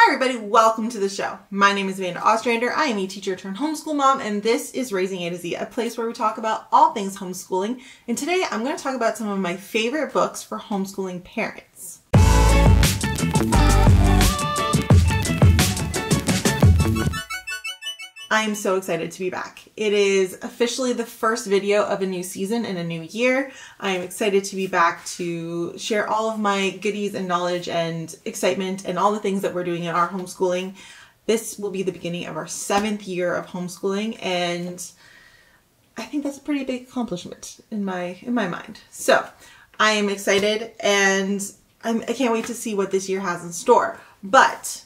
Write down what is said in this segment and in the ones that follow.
Hi everybody, welcome to the show. My name is Amanda Ostrander. I am a teacher-turned-homeschool mom, and this is Raising A to Z, a place where we talk about all things homeschooling. And today I'm going to talk about some of my favorite books for homeschooling parents. I am so excited to be back. It is officially the first video of a new season and a new year. I am excited to be back to share all of my goodies and knowledge and excitement and all the things that we're doing in our homeschooling. This will be the beginning of our 7th year of homeschooling, and I think that's a pretty big accomplishment in my mind. So I am excited, and I can't wait to see what this year has in store. But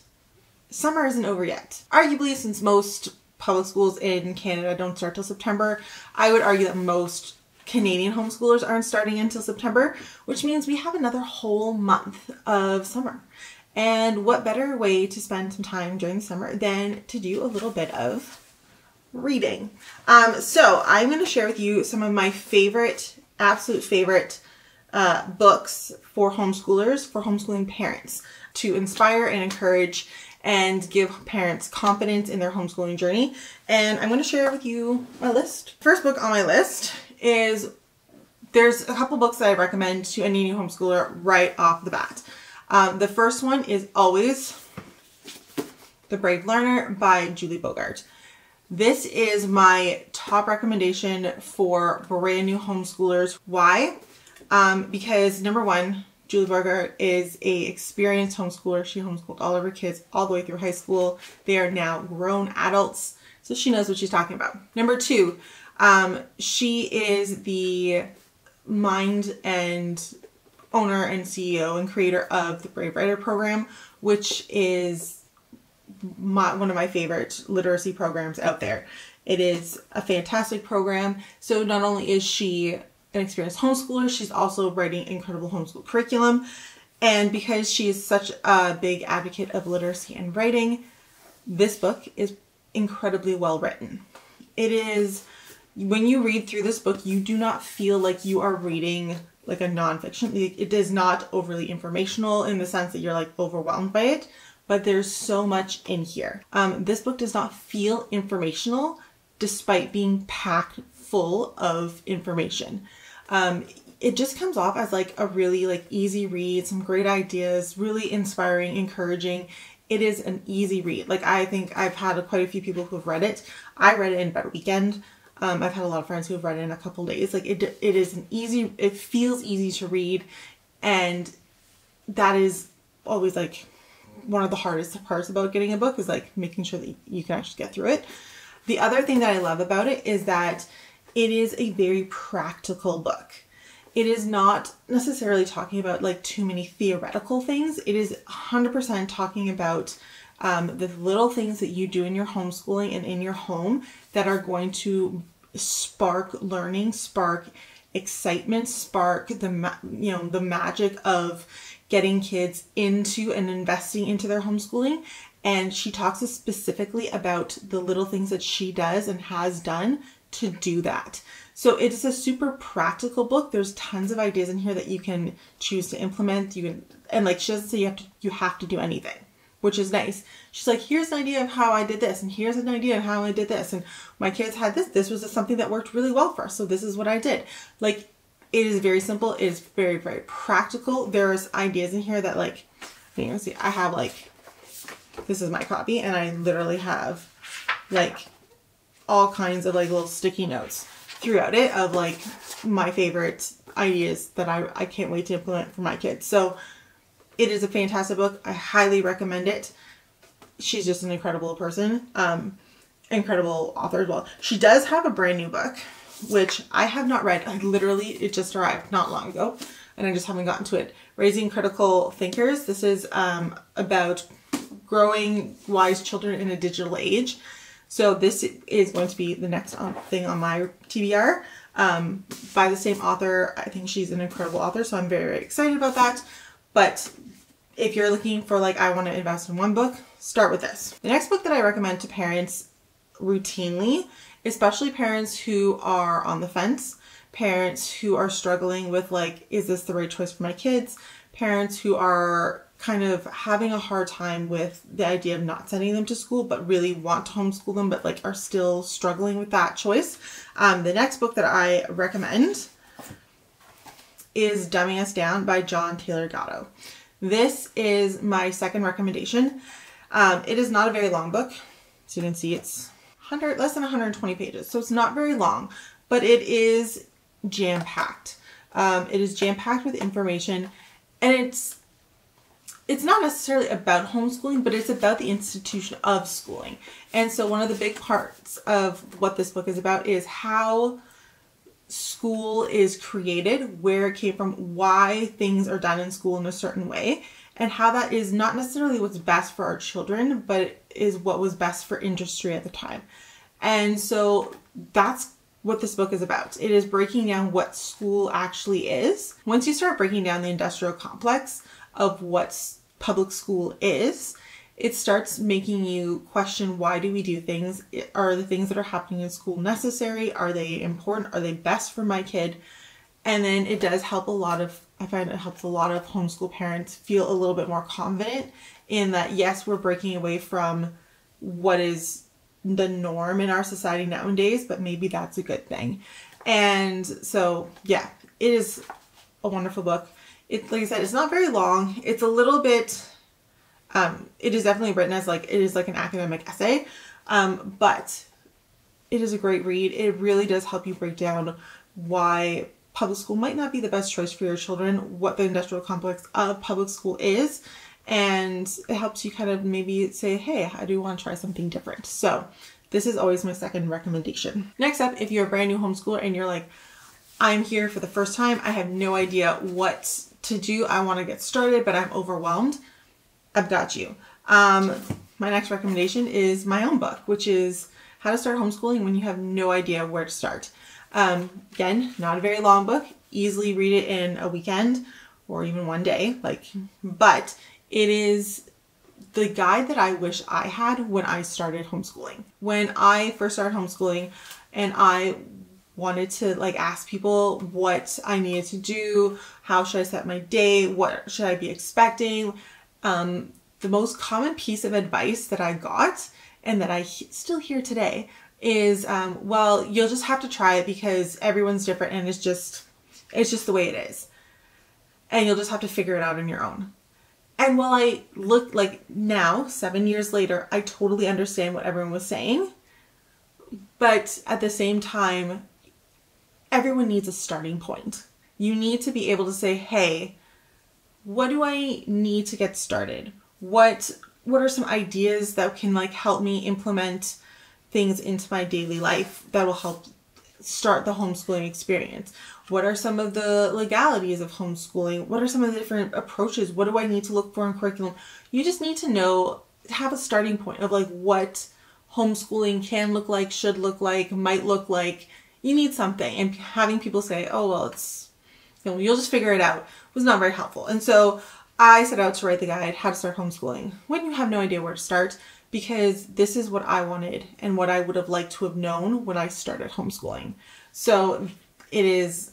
summer isn't over yet. Arguably, since most public schools in Canada don't start till September, I would argue that most Canadian homeschoolers aren't starting until September, which means we have another whole month of summer. And what better way to spend some time during the summer than to do a little bit of reading. So I'm going to share with you some of my favorite, absolute favorite books for homeschoolers, for homeschooling parents, to inspire and encourage and give parents confidence in their homeschooling journey. And I'm going to share with you my list. First book on my list is, there's a couple books that I recommend to any new homeschooler right off the bat. The first one is always The Brave Learner by Julie Bogart. This is my top recommendation for brand new homeschoolers. Why? Because number one, Julie Bogart is an experienced homeschooler. She homeschooled all of her kids all the way through high school. They are now grown adults, so she knows what she's talking about. Number two, she is the mind and owner and CEO and creator of the Brave Writer program, which is one of my favorite literacy programs out there. It is a fantastic program. So not only is she an experienced homeschooler, she's also writing incredible homeschool curriculum. And because she is such a big advocate of literacy and writing, this book is incredibly well written. It is, when you read through this book, you do not feel like you are reading like a nonfiction. It is not overly informational in the sense that you're like overwhelmed by it, but there's so much in here. This book does not feel informational despite being packed full of information. It just comes off as like a really like easy read, some great ideas, really inspiring, encouraging. It is an easy read. Like, I think I've had quite a few people who've read it. I read it in about a weekend. I've had a lot of friends who have read it in a couple days. Like, it is an easy, it feels easy to read, and that is always like one of the hardest parts about getting a book, is like making sure that you can actually get through it. The other thing that I love about it is that it is a very practical book. It is not necessarily talking about like too many theoretical things. It is 100% talking about the little things that you do in your homeschooling and in your home that are going to spark learning, spark excitement, spark the magic of getting kids into and investing into their homeschooling. And she talks specifically about the little things that she does and has done to do that. So it's a super practical book. There's tons of ideas in here that you can choose to implement. And like, she doesn't say you have to do anything, which is nice. She's like, here's an idea of how I did this, and here's an idea of how I did this, and my kids had this. This was something that worked really well for us, so this is what I did. Like, it is very simple. It is very, very practical. There's ideas in here that, like, you know, see, I have like, this is my copy, and I literally have like all kinds of like little sticky notes throughout it of like my favorite ideas that I can't wait to implement for my kids. So it is a fantastic book. I highly recommend it. She's just an incredible person, incredible author as well. She does have a brand new book, which I have not read. It just arrived not long ago, and I just haven't gotten to it. Raising Critical Thinkers. This is about growing wise children in a digital age. So this is going to be the next thing on my TBR, by the same author. I think she's an incredible author, so I'm very, very excited about that. But if you're looking for like, I want to invest in one book, start with this. The next book that I recommend to parents routinely, especially parents who are on the fence, parents who are struggling with like, is this the right choice for my kids? Parents who are kind of having a hard time with the idea of not sending them to school, but really want to homeschool them, but like are still struggling with that choice. The next book that I recommend is Dumbing Us Down by John Taylor Gatto. This is my second recommendation. It is not a very long book. So you can see it's less than 120 pages. So it's not very long, but it is jam-packed. It is jam-packed with information, and it's not necessarily about homeschooling, but it's about the institution of schooling. And so one of the big parts of what this book is about is how school is created, where it came from, why things are done in school in a certain way, and how that is not necessarily what's best for our children, but it is what was best for industry at the time. And so that's what this book is about. It is breaking down what school actually is. Once you start breaking down the industrial complex of what public school is, it starts making you question, why do we do things? Are the things that are happening in school necessary? Are they important? Are they best for my kid? And then it does help I find it helps a lot of homeschool parents feel a little bit more confident in that, yes, we're breaking away from what is the norm in our society nowadays, but maybe that's a good thing. And so, yeah, it is a wonderful book. Like I said, it's not very long. It's a little bit, it is definitely written as it is like an academic essay, but it is a great read. It really does help you break down why public school might not be the best choice for your children, what the industrial complex of public school is, and it helps you kind of maybe say, hey, I do want to try something different. So this is always my second recommendation. Next up, if you're a brand new homeschooler and you're like, I'm here for the first time, I have no idea what to do, I want to get started, but I'm overwhelmed, I've got you. My next recommendation is my own book, which is How to Start Homeschooling When You Have No Idea Where to Start. Again, not a very long book, easily read it in a weekend or even one day, but it is the guide that I wish I had when I started homeschooling. When I first started homeschooling and I wanted to ask people what I needed to do, how should I set my day, what should I be expecting, the most common piece of advice that I got and that I still hear today is, well, you'll just have to try it because everyone's different and it's just the way it is. And you'll just have to figure it out on your own. And while I look now, 7 years later, I totally understand what everyone was saying. But at the same time, everyone needs a starting point. You need to be able to say, hey, what do I need to get started? What are some ideas that can help me implement things into my daily life that will help start the homeschooling experience? What are some of the legalities of homeschooling? What are some of the different approaches? What do I need to look for in curriculum? You just need to have a starting point of what homeschooling can look like, should look like, might look like. You need something, and having people say, oh, well, it's, you'll just figure it out, was not very helpful. And so I set out to write the guide, How to Start Homeschooling When You Have No Idea Where to Start, because this is what I wanted and what I would have liked to have known when I started homeschooling. So it is,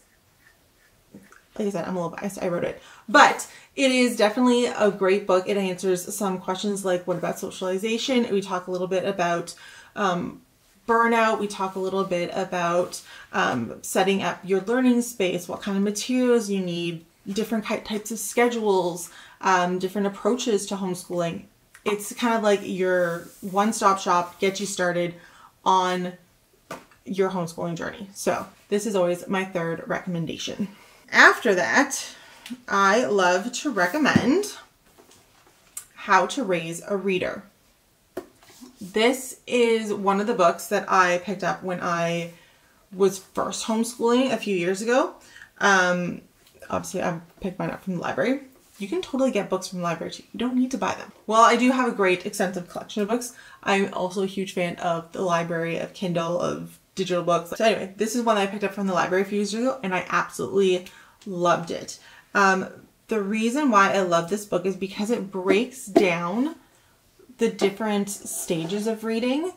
like I said, I'm a little biased, I wrote it, but it is definitely a great book. It answers some questions like, what about socialization? We talk a little bit about burnout. We talk a little bit about setting up your learning space, what kind of materials you need, different types of schedules, different approaches to homeschooling. It's kind of like your one-stop shop, get you started on your homeschooling journey. So this is always my third recommendation. After that, I love to recommend How to Raise a Reader. This is one of the books that I picked up when I was first homeschooling a few years ago. Obviously, I picked mine up from the library. You can totally get books from the library too. You don't need to buy them. Well, I do have a great extensive collection of books. I'm also a huge fan of the library, of Kindle, of digital books. So anyway, this is one that I picked up from the library a few years ago and I absolutely loved it. The reason why I love this book is because it breaks down the different stages of reading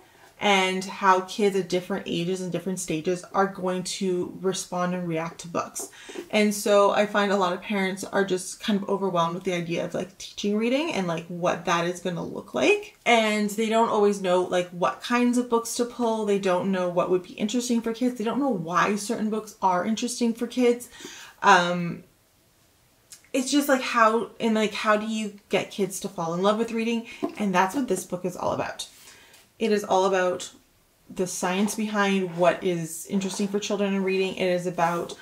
and how kids at different ages and different stages are going to respond and react to books. And so I find a lot of parents are just kind of overwhelmed with the idea of like teaching reading and like what that is going to look like. And they don't always know like what kinds of books to pull. They don't know what would be interesting for kids. They don't know why certain books are interesting for kids. It's just like how do you get kids to fall in love with reading? And that's what this book is all about. It is all about the science behind what is interesting for children in reading. It is about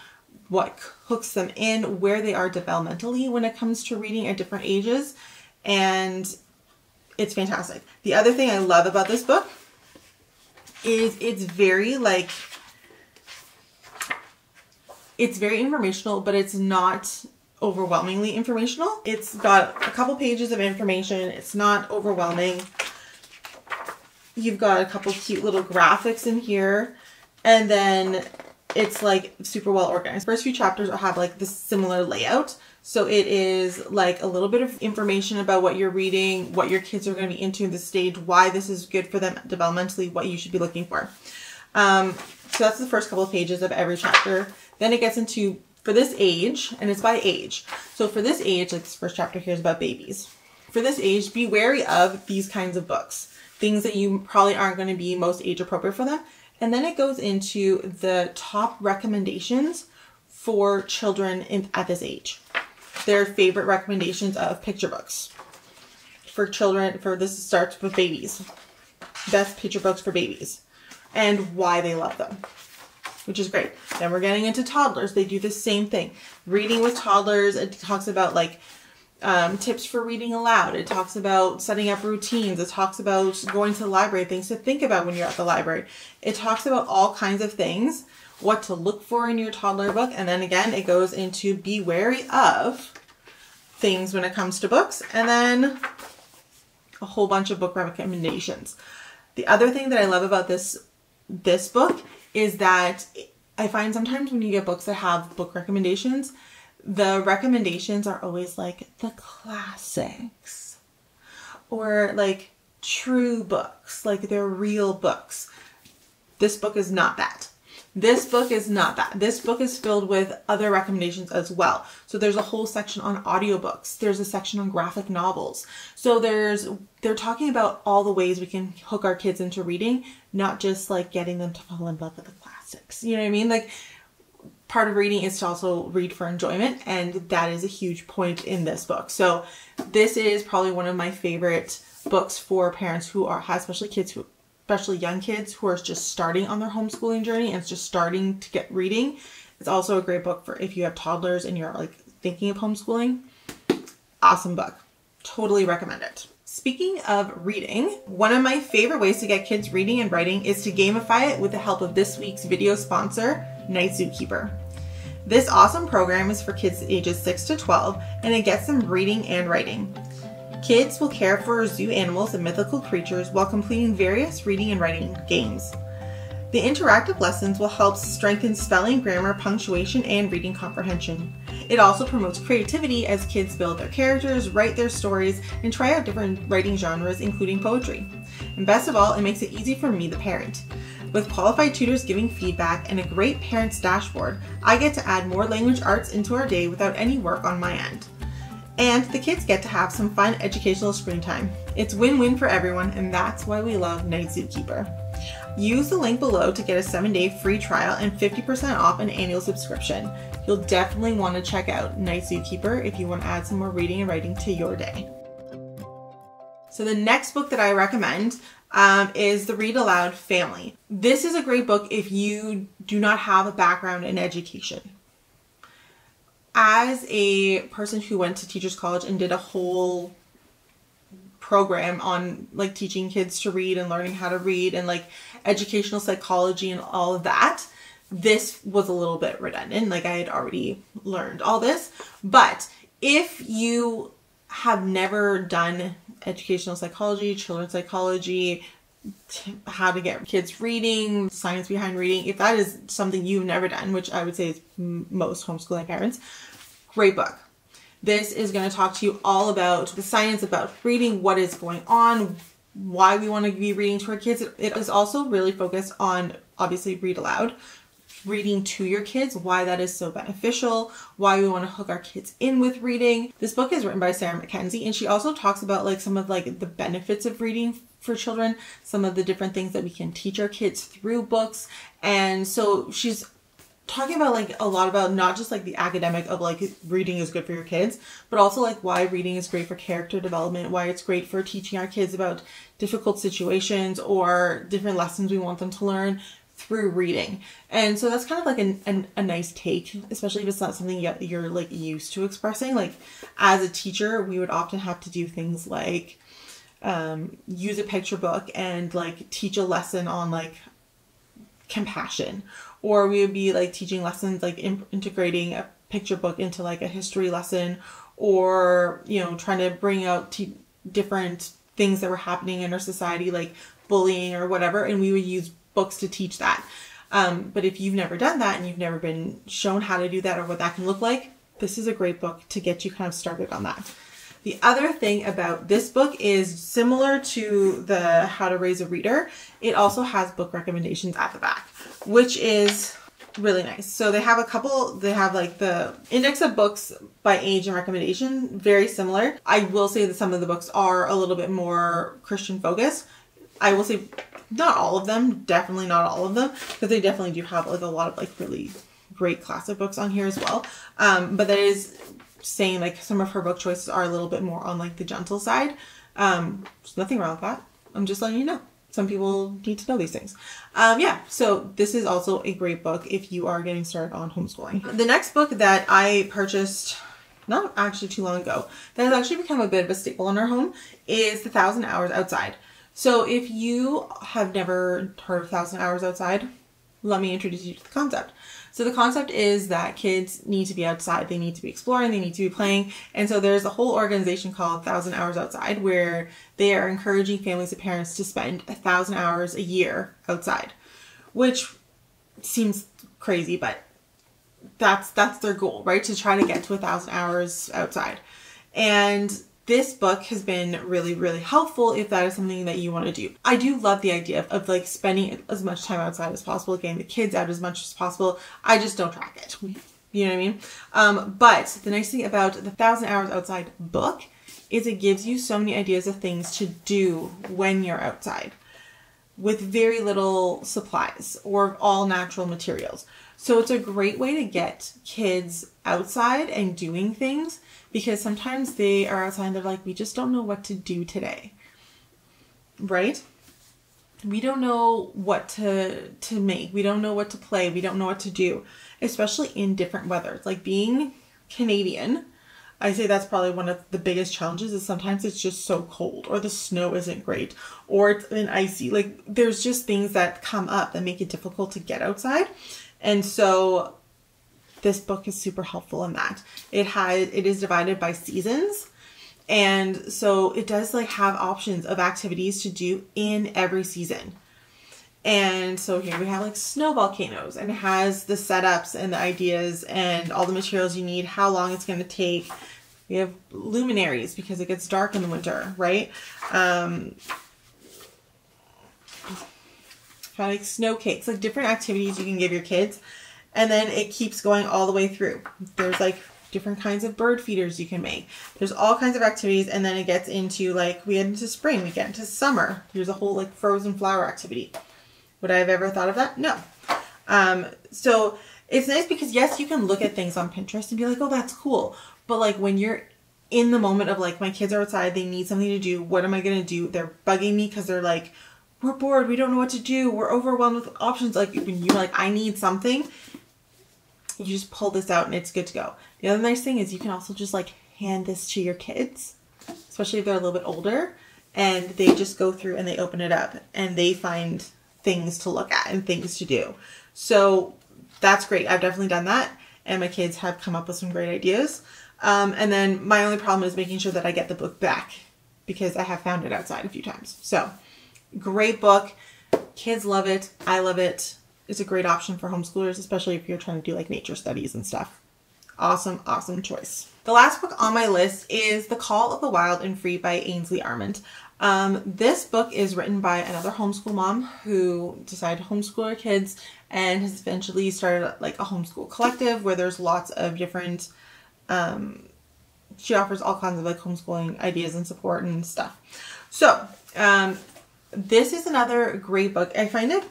what hooks them in, where they are developmentally when it comes to reading at different ages. And it's fantastic. The other thing I love about this book is it's very informational, but it's not overwhelmingly informational. It's got a couple pages of information. It's not overwhelming. You've got a couple cute little graphics in here, and then it's like super well organized. First few chapters have like this similar layout. So it is like a little bit of information about what you're reading, what your kids are going to be into in this stage, why this is good for them developmentally, what you should be looking for. So that's the first couple of pages of every chapter. Then it gets into, for this age, and it's by age. So for this age, like this first chapter here is about babies. For this age, be wary of these kinds of books. Things that you probably aren't going to be most age appropriate for them. And then it goes into the top recommendations for children at this age. Their favorite recommendations of picture books for children. This starts with babies. Best picture books for babies and why they love them, which is great. Then we're getting into toddlers. They do the same thing. Reading with toddlers. It talks about like tips for reading aloud. It talks about setting up routines. It talks about going to the library, things to think about when you're at the library. It talks about all kinds of things, what to look for in your toddler book. And then again, it goes into be wary of things when it comes to books. And then a whole bunch of book recommendations. The other thing that I love about this book is that I find sometimes when you get books that have book recommendations, the recommendations are always like the classics or like true books, like they're real books. This book is not that. This book is not that. This book is filled with other recommendations as well. So there's a whole section on audiobooks. There's a section on graphic novels. So they're talking about all the ways we can hook our kids into reading, not just like getting them to fall in love with the classics. You know what I mean? Like, part of reading is to also read for enjoyment, and that is a huge point in this book. So this is probably one of my favorite books for parents who especially young kids who are just starting on their homeschooling journey and just starting to get reading. It's also a great book for if you have toddlers and you're like thinking of homeschooling. Awesome book. Totally recommend it. Speaking of reading, one of my favorite ways to get kids reading and writing is to gamify it with the help of this week's video sponsor, Night Zookeeper. This awesome program is for kids ages 6 to 12, and it gets them reading and writing. Kids will care for zoo animals and mythical creatures while completing various reading and writing games. The interactive lessons will help strengthen spelling, grammar, punctuation, and reading comprehension. It also promotes creativity as kids build their characters, write their stories, and try out different writing genres, including poetry. And best of all, it makes it easy for me, the parent. With qualified tutors giving feedback and a great parents dashboard, I get to add more language arts into our day without any work on my end. And the kids get to have some fun educational screen time. It's win-win for everyone, and that's why we love Night Zookeeper. Use the link below to get a 7-day free trial and 50% off an annual subscription. You'll definitely want to check out Night Zookeeper if you want to add some more reading and writing to your day. So the next book that I recommend is the Read-Aloud Family. This is a great book if you do not have a background in education. As a person who went to Teachers College and did a whole program on like teaching kids to read and learning how to read and like educational psychology and all of that, this was a little bit redundant. Like I had already learned all this, but if you have never done educational psychology, children's psychology, how to get kids reading, science behind reading, if that is something you've never done, which I would say is most homeschooling parents, great book. This is going to talk to you all about the science about reading, what is going on, why we want to be reading to our kids. It is also really focused on, obviously, read aloud, reading to your kids, why that is so beneficial, why we want to hook our kids in with reading. This book is written by Sarah Mackenzie, and she also talks about like some of like the benefits of reading for children, some of the different things that we can teach our kids through books. And so she's talking about like a lot about not just like the academic of like reading is good for your kids, but also like why reading is great for character development, why it's great for teaching our kids about difficult situations or different lessons we want them to learn through reading. And so that's kind of like a nice take, especially if it's not something you're like used to expressing. Like as a teacher, we would often have to do things like use a picture book and like teach a lesson on like compassion, or we would be like teaching lessons like integrating a picture book into like a history lesson, or you know, trying to bring out different things that were happening in our society, like bullying or whatever, and we would use books to teach that. But if you've never done that and you've never been shown how to do that or what that can look like, this is a great book to get you kind of started on that. The other thing about this book is similar to the How to Raise a Reader. It also has book recommendations at the back, which is really nice. So they have like the index of books by age and recommendation, very similar. I will say that some of the books are a little bit more Christian focused. I will say not all of them, definitely not all of them, because they definitely do have like a lot of like really great classic books on here as well. But that is saying like some of her book choices are a little bit more on like the gentle side. There's nothing wrong with that. I'm just letting you know. Some people need to know these things. Yeah, so this is also a great book if you are getting started on homeschooling. The next book that I purchased not actually too long ago, that has actually become a bit of a staple in our home, is The 1,000 Hours Outside. So if you have never heard of 1,000 Hours Outside, let me introduce you to the concept. So the concept is that kids need to be outside. They need to be exploring. They need to be playing. And so there's a whole organization called 1,000 Hours Outside, where they are encouraging families and parents to spend 1,000 hours a year outside, which seems crazy, but that's their goal, right? To try to get to 1,000 hours outside. And this book has been really, really helpful if that is something that you want to do. I do love the idea of like spending as much time outside as possible, getting the kids out as much as possible. I just don't track it. You know what I mean? But the nice thing about the 1,000 Hours Outside book is it gives you so many ideas of things to do when you're outside with very little supplies or all natural materials. So it's a great way to get kids outside and doing things, because sometimes they are outside and they're like, we just don't know what to do today, right? We don't know what to make. We don't know what to play. We don't know what to do, especially in different weather. Like being Canadian, I say that's probably one of the biggest challenges is sometimes it's just so cold, or the snow isn't great, or it's been icy. Like there's just things that come up that make it difficult to get outside. And so this book is super helpful in that. It is divided by seasons. And so it does like have options of activities to do in every season. And so here we have like snow volcanoes, and it has the setups and the ideas and all the materials you need, how long it's going to take. We have luminaries because it gets dark in the winter, right? Kind of like snow cakes, like different activities you can give your kids. And then it keeps going all the way through. There's like different kinds of bird feeders you can make. There's all kinds of activities. And then it gets into like, we get into spring, we get into summer. There's a whole like frozen flower activity. Would I have ever thought of that? No. So it's nice because yes, you can look at things on Pinterest and be like, oh, that's cool. But like when you're in the moment of like, my kids are outside, they need something to do. What am I going to do? They're bugging me because they're like, we're bored. We don't know what to do. We're overwhelmed with options. Like when you're like, I need something, you just pull this out and it's good to go. The other nice thing is you can also just like hand this to your kids, especially if they're a little bit older, and they just go through and they open it up and they find things to look at and things to do. So that's great. I've definitely done that, and my kids have come up with some great ideas. And then my only problem is making sure that I get the book back, because I have found it outside a few times. So great book. Kids love it. I love it. It's a great option for homeschoolers, especially if you're trying to do like nature studies and stuff. Awesome, awesome choice. The last book on my list is The Call of the Wild and Free by Ainsley Armand. This book is written by another homeschool mom who decided to homeschool her kids and has eventually started like a homeschool collective where there's lots of different, she offers all kinds of like homeschooling ideas and support and stuff. So, this is another great book. I find it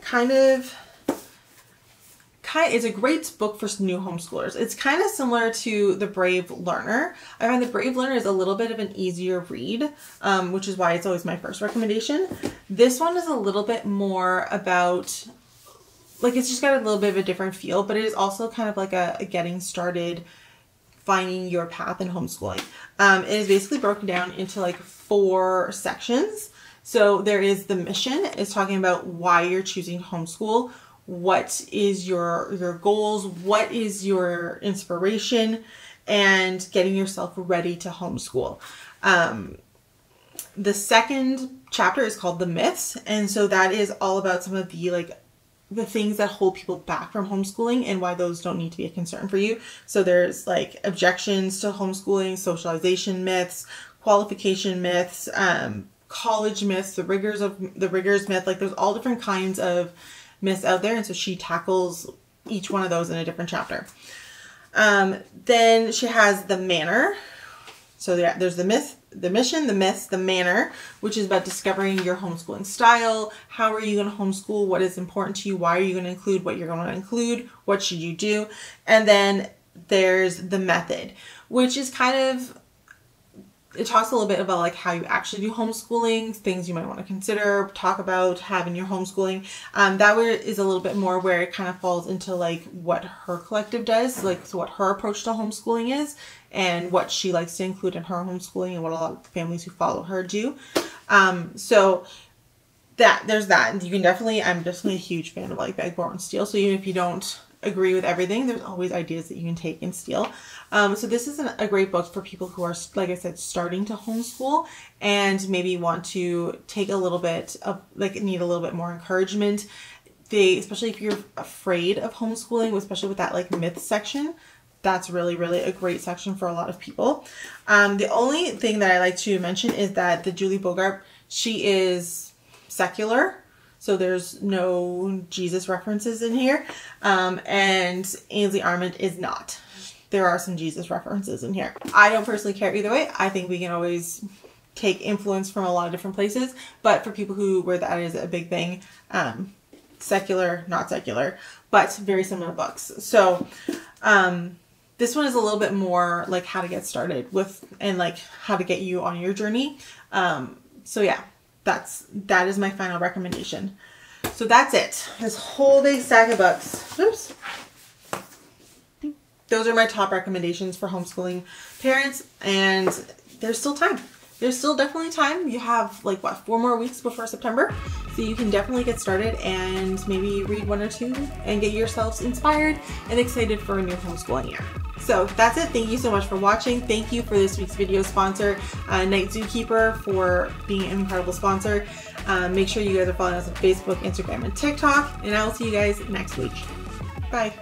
it's a great book for new homeschoolers. It's kind of similar to The Brave Learner. I find The Brave Learner is a little bit of an easier read, which is why it's always my first recommendation. This one is a little bit more about, like, it's just got a little bit of a different feel, but it is also kind of like a getting started, finding your path in homeschooling. It is basically broken down into like 4 sections. So there is the mission. It's talking about why you're choosing to homeschool. What is your goals? What is your inspiration? And getting yourself ready to homeschool. The second chapter is called The Myths. And so that is all about some of the things that hold people back from homeschooling and why those don't need to be a concern for you. So there's like objections to homeschooling, socialization myths, qualification myths, college myths, the rigors myth. Like there's all different kinds of myths out there, and so she tackles each one of those in a different chapter. Then she has the manner. So there's the myth, the mission, the myths, the manner, which is about discovering your homeschooling style. How are you going to homeschool? What is important to you? Why are you going to include what you're going to include? What should you do? And then there's the method, which is kind of, it talks a little bit about like how you actually do homeschooling, things you might want to consider, talk about having your homeschooling. That is a little bit more where it kind of falls into like what her collective does, like so what her approach to homeschooling is and what she likes to include in her homeschooling and what a lot of families who follow her do. So there's that. And you can definitely, I'm definitely a huge fan of like beg, borrow, and steal. So even if you don't agree with everything, there's always ideas that you can take and steal. So this is a great book for people who are, like I said, starting to homeschool and maybe want to take a little bit of, like, need a little bit more encouragement. Especially if you're afraid of homeschooling, especially with that like myth section, that's really, really a great section for a lot of people. The only thing that I like to mention is that the Julie Bogart, she is secular. So there's no Jesus references in here. And Ainsley Armand is not. There are some Jesus references in here. I don't personally care either way. I think we can always take influence from a lot of different places. But for people where that is a big thing, secular, not secular, but very similar books. So this one is a little bit more like how to get started with and like how to get you on your journey. So yeah. That is my final recommendation. So that's it. This whole big stack of books. Oops. Those are my top recommendations for homeschooling parents, and there's still time. There's still definitely time. You have like what, 4 more weeks before September, so you can definitely get started and maybe read 1 or 2 and get yourselves inspired and excited for a new homeschooling year. So that's it. Thank you so much for watching. Thank you for this week's video sponsor, Night Zookeeper, for being an incredible sponsor. Make sure you guys are following us on Facebook, Instagram, and TikTok, and I will see you guys next week. Bye.